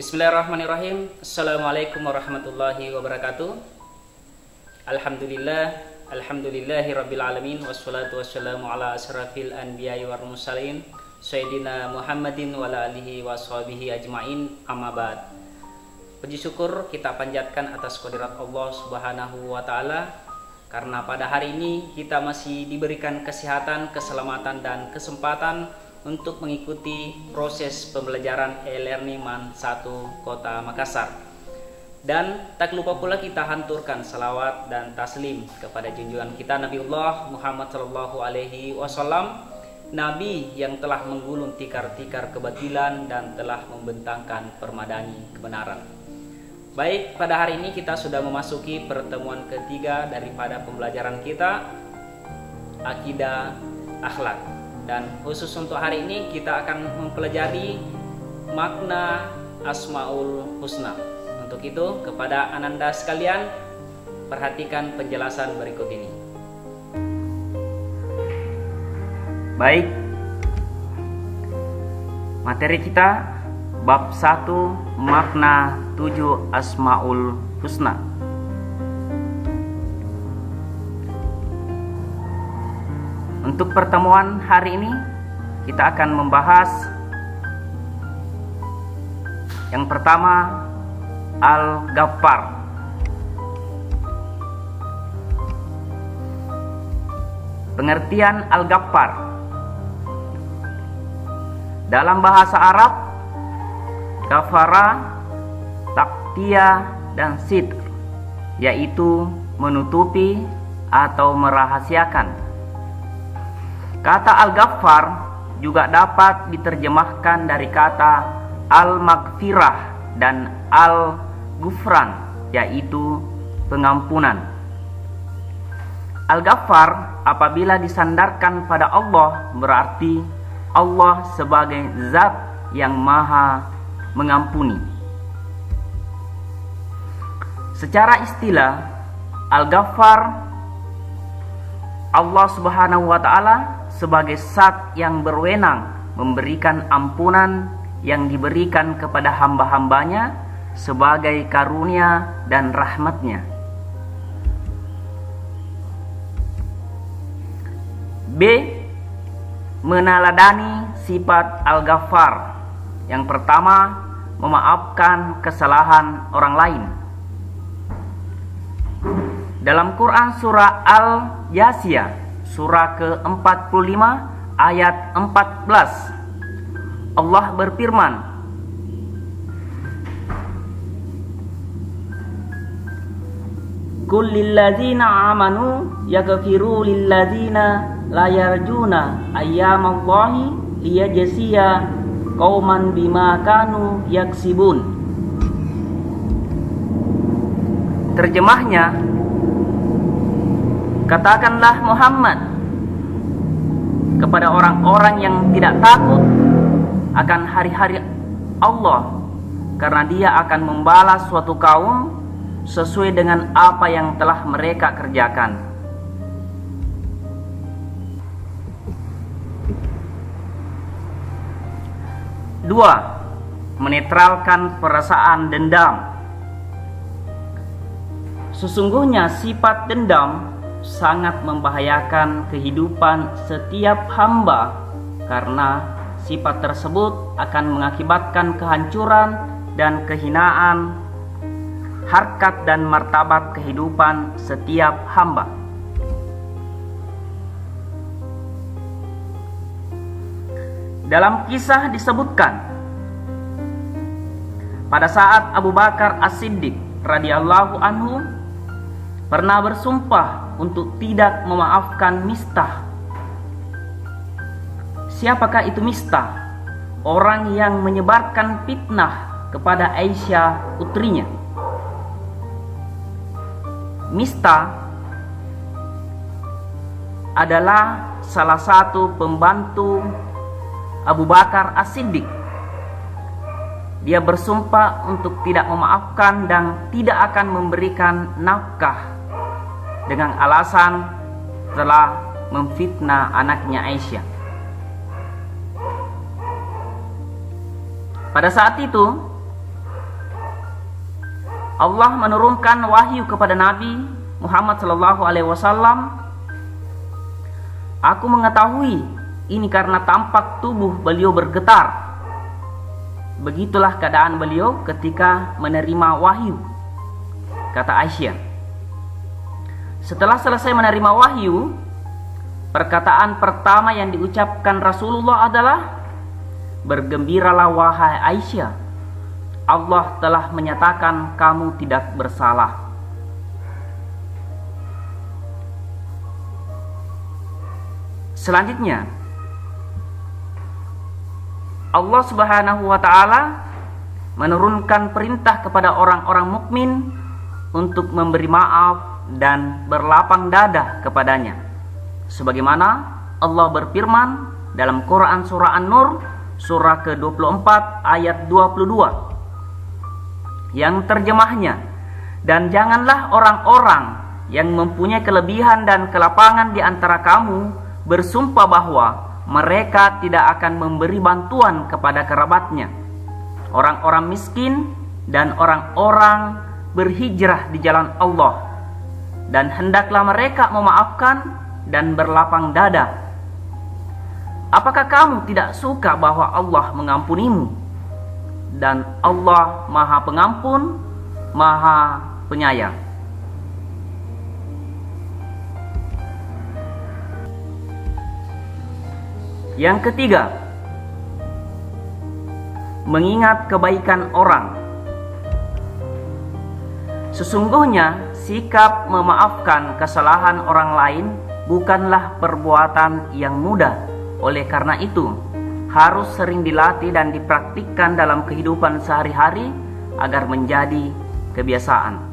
Bismillahirrahmanirrahim. Assalamualaikum warahmatullahi wabarakatuh. Alhamdulillahi rabbil alamin. Wassalatu wassalamu ala asrafil anbiya'i wal mursalin Sayyidina Muhammadin wa ala alihi wa sahbihi ajma'in, amma ba'd. Puji syukur kita panjatkan atas qadirat Allah subhanahu wa ta'ala, karena pada hari ini kita masih diberikan kesehatan, keselamatan, dan kesempatan untuk mengikuti proses pembelajaran e-learning MAN 1 Kota Makassar. Dan tak lupa pula kita hanturkan salawat dan taslim kepada junjungan kita Nabiullah Muhammad sallallahu alaihi wasallam, Nabi yang telah menggulung tikar-tikar kebatilan dan telah membentangkan permadani kebenaran. Baik, pada hari ini kita sudah memasuki pertemuan ketiga daripada pembelajaran kita, Akidah Akhlak. Dan khusus untuk hari ini kita akan mempelajari makna Asmaul Husna. Untuk itu, kepada ananda sekalian, perhatikan penjelasan berikut ini. Baik, materi kita bab 1, makna 7 Asmaul Husna. Untuk pertemuan hari ini kita akan membahas yang pertama, Al-Ghaffar. Pengertian Al-Ghaffar dalam bahasa Arab, ghafara, taktia, dan sitr, yaitu menutupi atau merahasiakan. Kata Al-Ghaffar juga dapat diterjemahkan dari kata Al-Maghfirah dan Al-Ghufran, yaitu pengampunan. Al-Ghaffar apabila disandarkan pada Allah berarti Allah sebagai zat yang maha mengampuni. Secara istilah, Al-Ghaffar Allah subhanahu wa ta'ala sebagai zat yang berwenang memberikan ampunan yang diberikan kepada hamba-hambanya sebagai karunia dan rahmatnya. B. Meneladani sifat Al-Ghaffar. Yang pertama, memaafkan kesalahan orang lain. Dalam Quran surah Al-Jasiyah surah ke-45 ayat 14, Allah berfirman, Qul lilladzina amanu yaghfiru lilladzina la yarjuna ayyamallahi liyajziya qauman bima kanu yaksibun. Terjemahnya, katakanlah Muhammad kepada orang-orang yang tidak takut akan hari-hari Allah, karena Dia akan membalas suatu kaum sesuai dengan apa yang telah mereka kerjakan. Dua, menetralkan perasaan dendam. Sesungguhnya sifat dendam sangat membahayakan kehidupan setiap hamba, karena sifat tersebut akan mengakibatkan kehancuran dan kehinaan harkat dan martabat kehidupan setiap hamba. Dalam kisah disebutkan, pada saat Abu Bakar As-Siddiq radhiyallahu anhu pernah bersumpah untuk tidak memaafkan Mistah. Siapakah itu Mistah? Orang yang menyebarkan fitnah kepada Aisyah putrinya. Mistah adalah salah satu pembantu Abu Bakar As-Siddiq. Dia bersumpah untuk tidak memaafkan dan tidak akan memberikan nafkah dengan alasan telah memfitnah anaknya Aisyah. Pada saat itu Allah menurunkan wahyu kepada Nabi Muhammad SAW. Aku mengetahui ini karena tampak tubuh beliau bergetar. Begitulah keadaan beliau ketika menerima wahyu, kata Aisyah. Setelah selesai menerima wahyu, perkataan pertama yang diucapkan Rasulullah adalah, "Bergembiralah wahai Aisyah, Allah telah menyatakan kamu tidak bersalah." Selanjutnya, Allah Subhanahu wa ta'ala menurunkan perintah kepada orang-orang mukmin untuk memberi maaf dan berlapang dada kepadanya. Sebagaimana Allah berfirman dalam Quran surah An-Nur surah ke-24 ayat 22 yang terjemahnya, "Dan janganlah orang-orang yang mempunyai kelebihan dan kelapangan di antara kamu bersumpah bahwa mereka tidak akan memberi bantuan kepada kerabatnya, orang-orang miskin dan orang-orang berhijrah di jalan Allah, dan hendaklah mereka memaafkan dan berlapang dada. Apakah kamu tidak suka bahwa Allah mengampunimu? Dan Allah Maha Pengampun, Maha Penyayang." Yang ketiga, mengingat kebaikan orang. Sesungguhnya sikap memaafkan kesalahan orang lain bukanlah perbuatan yang mudah. Oleh karena itu, harus sering dilatih dan dipraktikkan dalam kehidupan sehari-hari agar menjadi kebiasaan.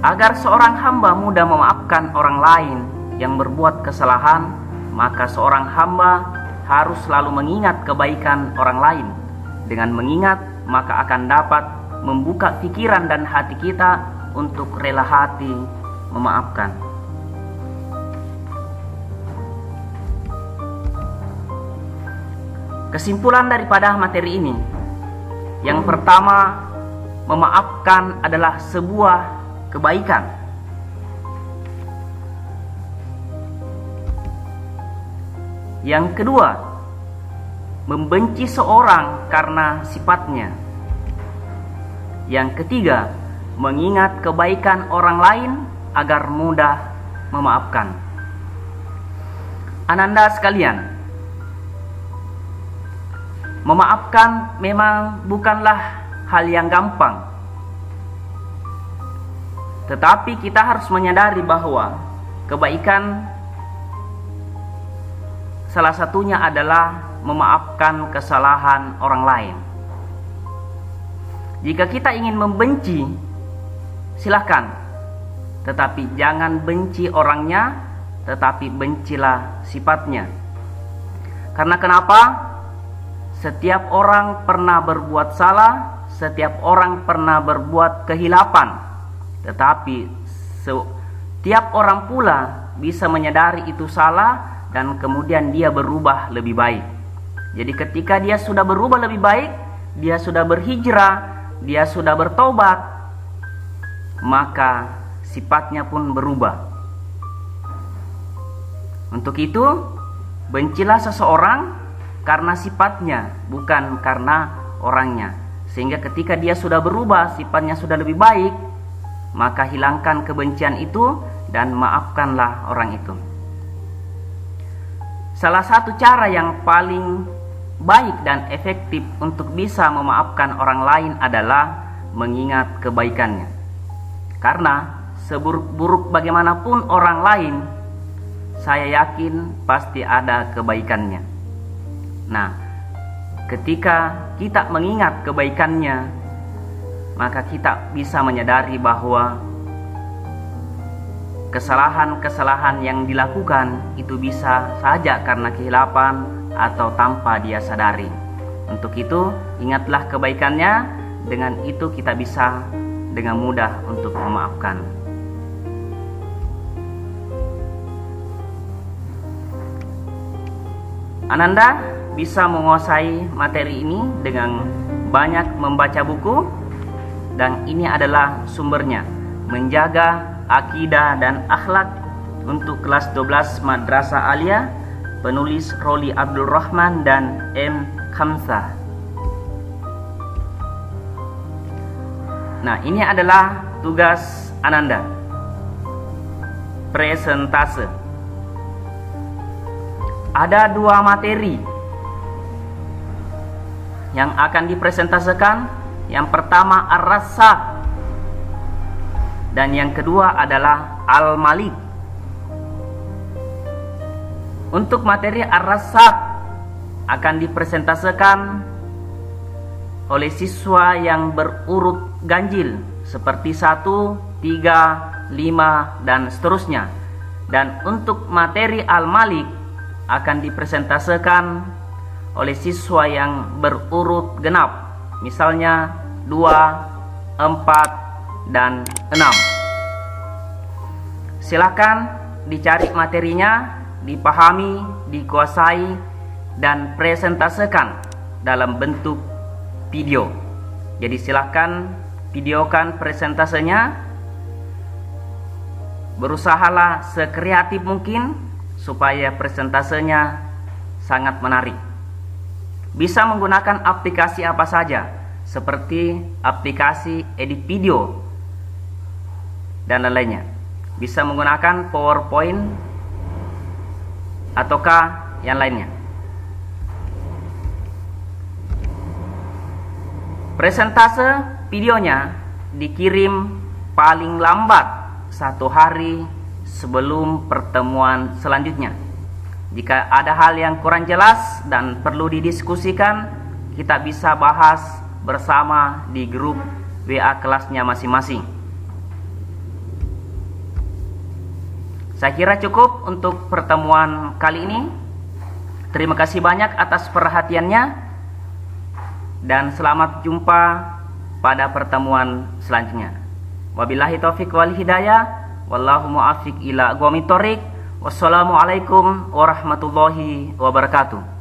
Agar seorang hamba mudah memaafkan orang lain yang berbuat kesalahan, maka seorang hamba harus selalu mengingat kebaikan orang lain. Dengan mengingat, maka akan dapat membuka pikiran dan hati kita untuk rela hati memaafkan. Kesimpulan daripada materi ini, yang pertama, memaafkan adalah sebuah kebaikan. Yang kedua, membenci seorang karena sifatnya. Yang ketiga, mengingat kebaikan orang lain agar mudah memaafkan. Ananda sekalian, memaafkan memang bukanlah hal yang gampang. Tetapi kita harus menyadari bahwa kebaikan salah satunya adalah memaafkan kesalahan orang lain. Jika kita ingin membenci, silakan. Tetapi jangan benci orangnya, tetapi bencilah sifatnya. Karena kenapa? Setiap orang pernah berbuat salah, setiap orang pernah berbuat kehilapan. Tetapi setiap orang pula bisa menyadari itu salah dan kemudian dia berubah lebih baik. Jadi ketika dia sudah berubah lebih baik, dia sudah berhijrah, dia sudah bertobat, maka sifatnya pun berubah. Untuk itu, bencilah seseorang karena sifatnya, bukan karena orangnya. Sehingga ketika dia sudah berubah, sifatnya sudah lebih baik, maka hilangkan kebencian itu dan maafkanlah orang itu. Salah satu cara yang paling baik dan efektif untuk bisa memaafkan orang lain adalah mengingat kebaikannya. Karena seburuk-buruk bagaimanapun orang lain, saya yakin pasti ada kebaikannya. Nah, ketika kita mengingat kebaikannya, maka kita bisa menyadari bahwa kesalahan-kesalahan yang dilakukan itu bisa saja karena kehilapan atau tanpa dia sadari. Untuk itu, ingatlah kebaikannya, dengan itu kita bisa dengan mudah untuk memaafkan. Ananda, bisa menguasai materi ini dengan banyak membaca buku, dan ini adalah sumbernya, Menjaga Akidah dan Akhlak untuk kelas 12 Madrasah Aliyah, penulis Roli Abdul Rahman dan M. Khamsah. Nah, ini adalah tugas Ananda. Presentase. Ada 2 materi yang akan dipresentasikan. Yang pertama Ar-Razzaq dan yang kedua adalah Al-Malik. Untuk materi Ar-Razzaq akan dipresentasikan oleh siswa yang berurut ganjil seperti 1, 3, 5 dan seterusnya. Dan untuk materi Al-Malik akan dipresentasikan oleh siswa yang berurut genap, misalnya 2, 4 dan 6. Silakan dicari materinya, dipahami, dikuasai dan presentasikan dalam bentuk video. Jadi silakan videokan presentasenya. Berusahalah sekreatif mungkin supaya presentasenya sangat menarik. Bisa menggunakan aplikasi apa saja, seperti aplikasi edit video dan lainnya. Bisa menggunakan PowerPoint ataukah yang lainnya. Presentase videonya dikirim paling lambat 1 hari sebelum pertemuan selanjutnya. Jika ada hal yang kurang jelas dan perlu didiskusikan, kita bisa bahas bersama di grup WA kelasnya masing-masing. Saya kira cukup untuk pertemuan kali ini. Terima kasih banyak atas perhatiannya dan selamat jumpa pada pertemuan selanjutnya. Wabillahi taufiq wal hidayah, wallahu muwaffiq ila aqwamit thoriq. Wassalamualaikum warahmatullahi wabarakatuh.